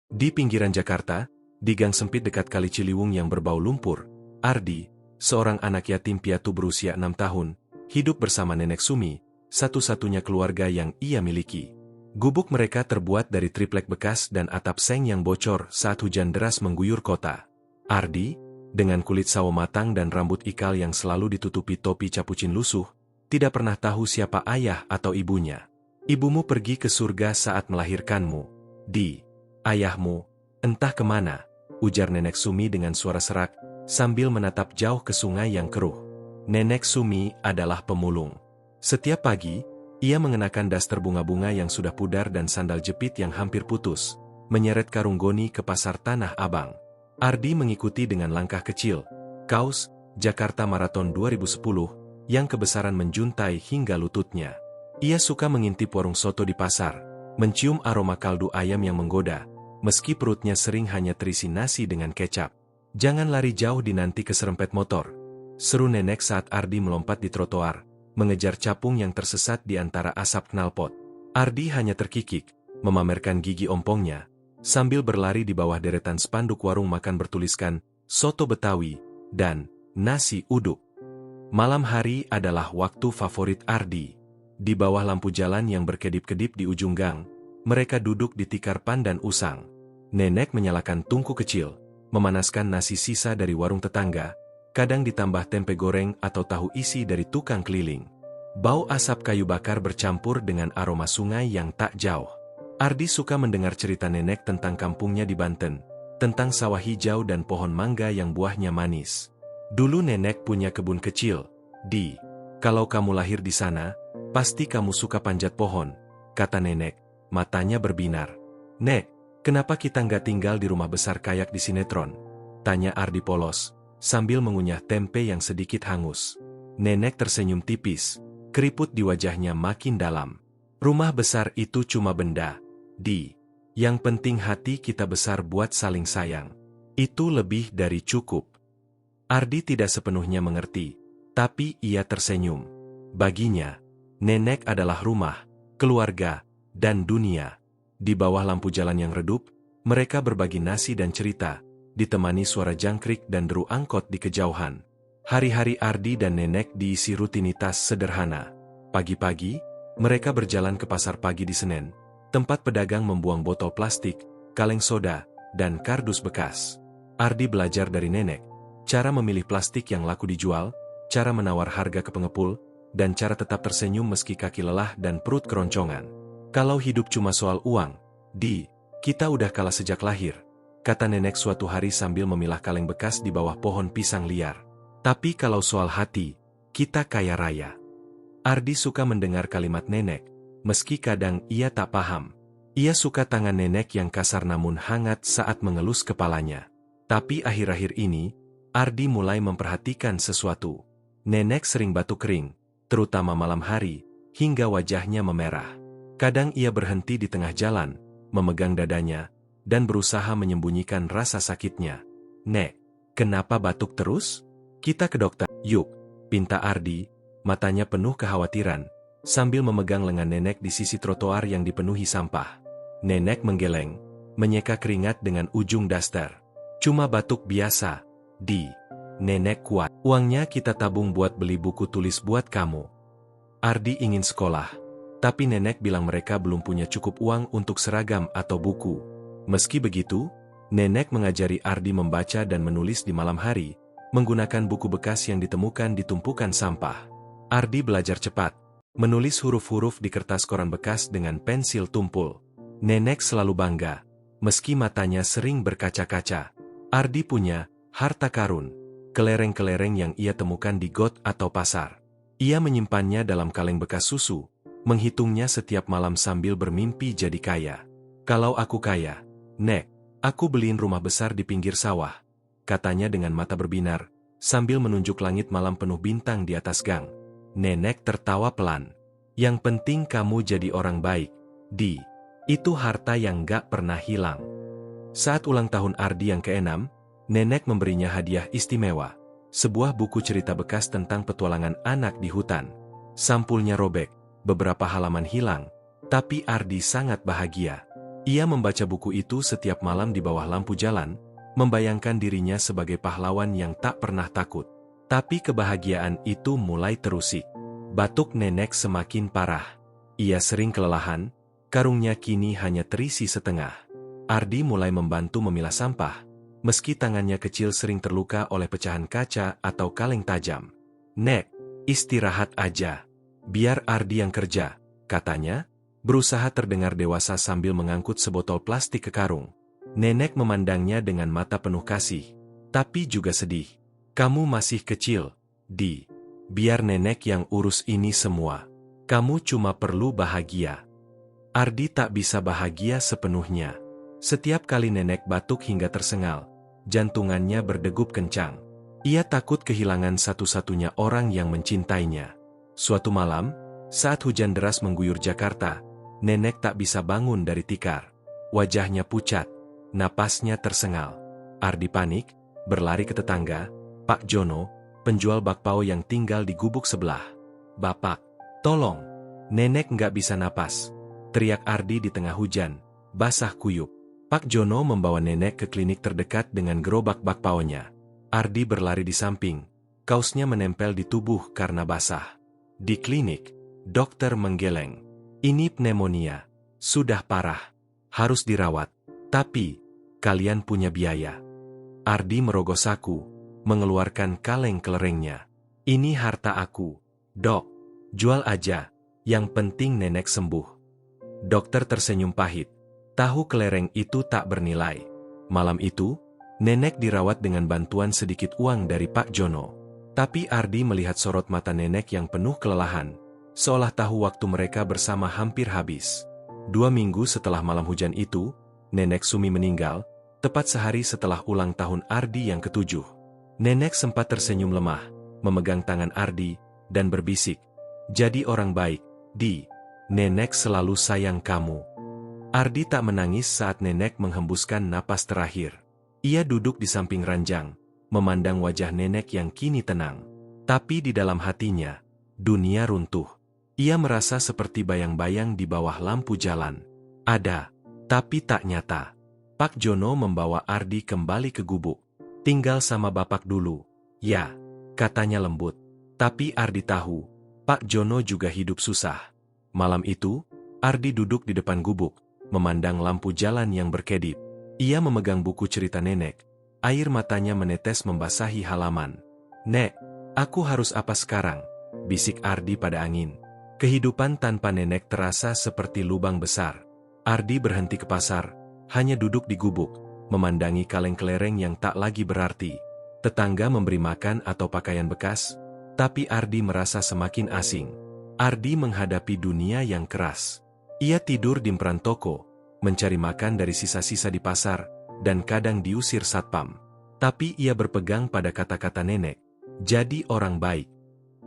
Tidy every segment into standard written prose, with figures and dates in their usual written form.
Di pinggiran Jakarta, di gang sempit dekat Kali Ciliwung yang berbau lumpur, Ardi, seorang anak yatim piatu berusia 6 tahun, hidup bersama Nenek Sumi, satu-satunya keluarga yang ia miliki. Gubuk mereka terbuat dari triplek bekas dan atap seng yang bocor saat hujan deras mengguyur kota. Ardi, dengan kulit sawo matang dan rambut ikal yang selalu ditutupi topi capucin lusuh, tidak pernah tahu siapa ayah atau ibunya. Ibumu pergi ke surga saat melahirkanmu. Ayahmu, entah kemana, ujar Nenek Sumi dengan suara serak, sambil menatap jauh ke sungai yang keruh. Nenek Sumi adalah pemulung. Setiap pagi, ia mengenakan daster bunga-bunga yang sudah pudar dan sandal jepit yang hampir putus, menyeret karung goni ke pasar Tanah Abang. Ardi mengikuti dengan langkah kecil, kaos Jakarta Marathon 2010, yang kebesaran menjuntai hingga lututnya. Ia suka mengintip warung soto di pasar, mencium aroma kaldu ayam yang menggoda, meski perutnya sering hanya terisi nasi dengan kecap. Jangan lari jauh dinanti keserempet motor, seru nenek saat Ardi melompat di trotoar, mengejar capung yang tersesat di antara asap knalpot. Ardi hanya terkikik, memamerkan gigi ompongnya, sambil berlari di bawah deretan spanduk warung makan bertuliskan, soto Betawi, dan nasi uduk. Malam hari adalah waktu favorit Ardi. Di bawah lampu jalan yang berkedip-kedip di ujung gang, mereka duduk di tikar pandan usang. Nenek menyalakan tungku kecil, memanaskan nasi sisa dari warung tetangga, kadang ditambah tempe goreng atau tahu isi dari tukang keliling. Bau asap kayu bakar bercampur dengan aroma sungai yang tak jauh. Ardi suka mendengar cerita nenek tentang kampungnya di Banten, tentang sawah hijau dan pohon mangga yang buahnya manis. Dulu nenek punya kebun kecil. Kalau kamu lahir di sana, pasti kamu suka panjat pohon, kata nenek, matanya berbinar. Nek, kenapa kita nggak tinggal di rumah besar kayak di sinetron? Tanya Ardi polos, sambil mengunyah tempe yang sedikit hangus. Nenek tersenyum tipis, keriput di wajahnya makin dalam. Rumah besar itu cuma benda, Yang penting hati kita besar buat saling sayang. Itu lebih dari cukup. Ardi tidak sepenuhnya mengerti, tapi ia tersenyum. Baginya, nenek adalah rumah, keluarga, dan dunia. Di bawah lampu jalan yang redup, mereka berbagi nasi dan cerita, ditemani suara jangkrik dan deru angkot di kejauhan. Hari-hari Ardi dan nenek diisi rutinitas sederhana. Pagi-pagi, mereka berjalan ke pasar pagi di Senen, tempat pedagang membuang botol plastik, kaleng soda, dan kardus bekas. Ardi belajar dari nenek, cara memilih plastik yang laku dijual, cara menawar harga ke pengepul, dan cara tetap tersenyum meski kaki lelah dan perut keroncongan. Kalau hidup cuma soal uang, kita udah kalah sejak lahir, kata nenek suatu hari sambil memilah kaleng bekas di bawah pohon pisang liar. Tapi kalau soal hati, kita kaya raya. Ardi suka mendengar kalimat nenek, meski kadang ia tak paham. Ia suka tangan nenek yang kasar namun hangat saat mengelus kepalanya. Tapi akhir-akhir ini, Ardi mulai memperhatikan sesuatu. Nenek sering batuk kering, terutama malam hari, hingga wajahnya memerah. Kadang ia berhenti di tengah jalan, memegang dadanya, dan berusaha menyembunyikan rasa sakitnya. Nek, kenapa batuk terus? Kita ke dokter, yuk, pinta Ardi, matanya penuh kekhawatiran, sambil memegang lengan nenek di sisi trotoar yang dipenuhi sampah. Nenek menggeleng, menyeka keringat dengan ujung daster. Cuma batuk biasa, Nenek kuat. Uangnya kita tabung buat beli buku tulis buat kamu. Ardi ingin sekolah, tapi nenek bilang mereka belum punya cukup uang untuk seragam atau buku. Meski begitu, nenek mengajari Ardi membaca dan menulis di malam hari, menggunakan buku bekas yang ditemukan di tumpukan sampah. Ardi belajar cepat, menulis huruf-huruf di kertas koran bekas dengan pensil tumpul. Nenek selalu bangga, meski matanya sering berkaca-kaca. Ardi punya harta karun, kelereng-kelereng yang ia temukan di got atau pasar. Ia menyimpannya dalam kaleng bekas susu, menghitungnya setiap malam sambil bermimpi jadi kaya. Kalau aku kaya, Nek, aku beliin rumah besar di pinggir sawah, katanya dengan mata berbinar, sambil menunjuk langit malam penuh bintang di atas gang. Nenek tertawa pelan. Yang penting kamu jadi orang baik, Itu harta yang gak pernah hilang. Saat ulang tahun Ardi yang ke-6, nenek memberinya hadiah istimewa, sebuah buku cerita bekas tentang petualangan anak di hutan. Sampulnya robek, beberapa halaman hilang, tapi Ardi sangat bahagia. Ia membaca buku itu setiap malam di bawah lampu jalan, membayangkan dirinya sebagai pahlawan yang tak pernah takut. Tapi kebahagiaan itu mulai terusik. Batuk nenek semakin parah. Ia sering kelelahan, karungnya kini hanya terisi setengah. Ardi mulai membantu memilah sampah, meski tangannya kecil sering terluka oleh pecahan kaca atau kaleng tajam. "Nek, istirahat aja. Biar Ardi yang kerja," katanya, berusaha terdengar dewasa sambil mengangkut sebotol plastik ke karung. Nenek memandangnya dengan mata penuh kasih, tapi juga sedih. "Kamu masih kecil, Di. Biar nenek yang urus ini semua. Kamu cuma perlu bahagia." Ardi tak bisa bahagia sepenuhnya. Setiap kali nenek batuk hingga tersengal, jantungannya berdegup kencang. Ia takut kehilangan satu-satunya orang yang mencintainya. Suatu malam, saat hujan deras mengguyur Jakarta, nenek tak bisa bangun dari tikar. Wajahnya pucat, napasnya tersengal. Ardi panik, berlari ke tetangga, Pak Jono, penjual bakpao yang tinggal di gubuk sebelah. "Bapak, tolong, nenek nggak bisa napas," teriak Ardi di tengah hujan, basah kuyup. Pak Jono membawa nenek ke klinik terdekat dengan gerobak bakpaonya. Ardi berlari di samping, kaosnya menempel di tubuh karena basah. Di klinik, dokter menggeleng. "Ini pneumonia. Sudah parah. Harus dirawat. Tapi, kalian punya biaya." Ardi merogoh saku, mengeluarkan kaleng kelerengnya. "Ini harta aku, Dok. Jual aja. Yang penting nenek sembuh." Dokter tersenyum pahit. Tahu kelereng itu tak bernilai. Malam itu, nenek dirawat dengan bantuan sedikit uang dari Pak Jono. Tapi Ardi melihat sorot mata nenek yang penuh kelelahan, seolah tahu waktu mereka bersama hampir habis. 2 minggu setelah malam hujan itu, Nenek Sumi meninggal, tepat sehari setelah ulang tahun Ardi yang ke-7. Nenek sempat tersenyum lemah, memegang tangan Ardi, dan berbisik, "Jadi orang baik, Di. Nenek selalu sayang kamu." Ardi tak menangis saat nenek menghembuskan napas terakhir. Ia duduk di samping ranjang, memandang wajah nenek yang kini tenang. Tapi di dalam hatinya, dunia runtuh. Ia merasa seperti bayang-bayang di bawah lampu jalan. Ada, tapi tak nyata. Pak Jono membawa Ardi kembali ke gubuk. "Tinggal sama bapak dulu." "Ya," katanya lembut. Tapi Ardi tahu, Pak Jono juga hidup susah. Malam itu, Ardi duduk di depan gubuk, memandang lampu jalan yang berkedip. Ia memegang buku cerita nenek. Air matanya menetes membasahi halaman. "Nek, aku harus apa sekarang?" bisik Ardi pada angin. Kehidupan tanpa nenek terasa seperti lubang besar. Ardi berhenti ke pasar, hanya duduk di gubuk, memandangi kaleng kelereng yang tak lagi berarti. Tetangga memberi makan atau pakaian bekas, tapi Ardi merasa semakin asing. Ardi menghadapi dunia yang keras. Ia tidur di emperan toko, mencari makan dari sisa-sisa di pasar, dan kadang diusir satpam. Tapi ia berpegang pada kata-kata nenek, "Jadi orang baik."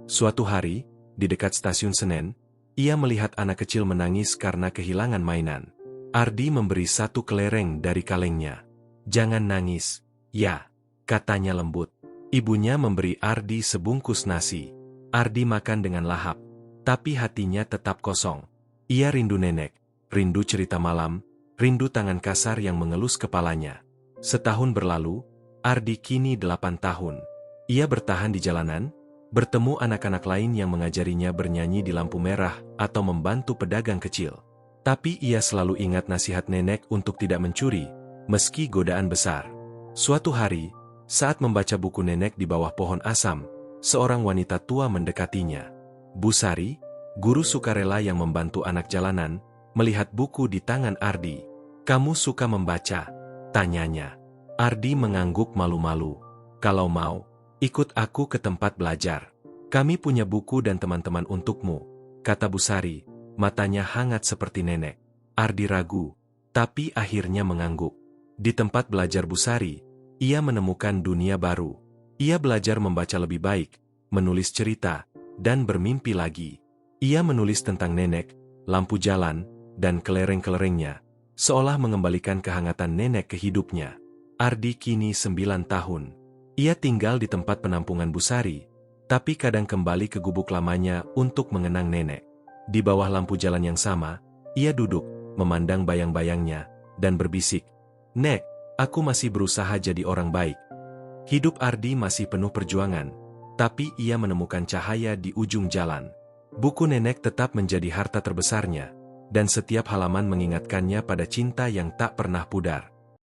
Suatu hari, di dekat stasiun Senen, ia melihat anak kecil menangis karena kehilangan mainan. Ardi memberi satu kelereng dari kalengnya. "Jangan nangis, ya," katanya lembut. Ibunya memberi Ardi sebungkus nasi. Ardi makan dengan lahap, tapi hatinya tetap kosong. Ia rindu nenek, rindu cerita malam, rindu tangan kasar yang mengelus kepalanya. Setahun berlalu, Ardi kini 8 tahun. Ia bertahan di jalanan, bertemu anak-anak lain yang mengajarinya bernyanyi di lampu merah atau membantu pedagang kecil. Tapi ia selalu ingat nasihat nenek untuk tidak mencuri, meski godaan besar. Suatu hari, saat membaca buku nenek di bawah pohon asam, seorang wanita tua mendekatinya. Bu Sari, guru sukarela yang membantu anak jalanan, melihat buku di tangan Ardi. "Kamu suka membaca?" tanyanya. Ardi mengangguk malu-malu. "Kalau mau, ikut aku ke tempat belajar. Kami punya buku dan teman-teman untukmu," kata Bu Sari, matanya hangat seperti nenek. Ardi ragu, tapi akhirnya mengangguk. Di tempat belajar Bu Sari, ia menemukan dunia baru. Ia belajar membaca lebih baik, menulis cerita, dan bermimpi lagi. Ia menulis tentang nenek, lampu jalan, dan kelereng-kelerengnya, seolah mengembalikan kehangatan nenek ke hidupnya. Ardi kini 9 tahun. Ia tinggal di tempat penampungan Bu Sari, tapi kadang kembali ke gubuk lamanya untuk mengenang nenek. Di bawah lampu jalan yang sama, ia duduk, memandang bayang-bayangnya, dan berbisik, "Nek, aku masih berusaha jadi orang baik." Hidup Ardi masih penuh perjuangan, tapi ia menemukan cahaya di ujung jalan. Buku nenek tetap menjadi harta terbesarnya, dan setiap halaman mengingatkannya pada cinta yang tak pernah pudar.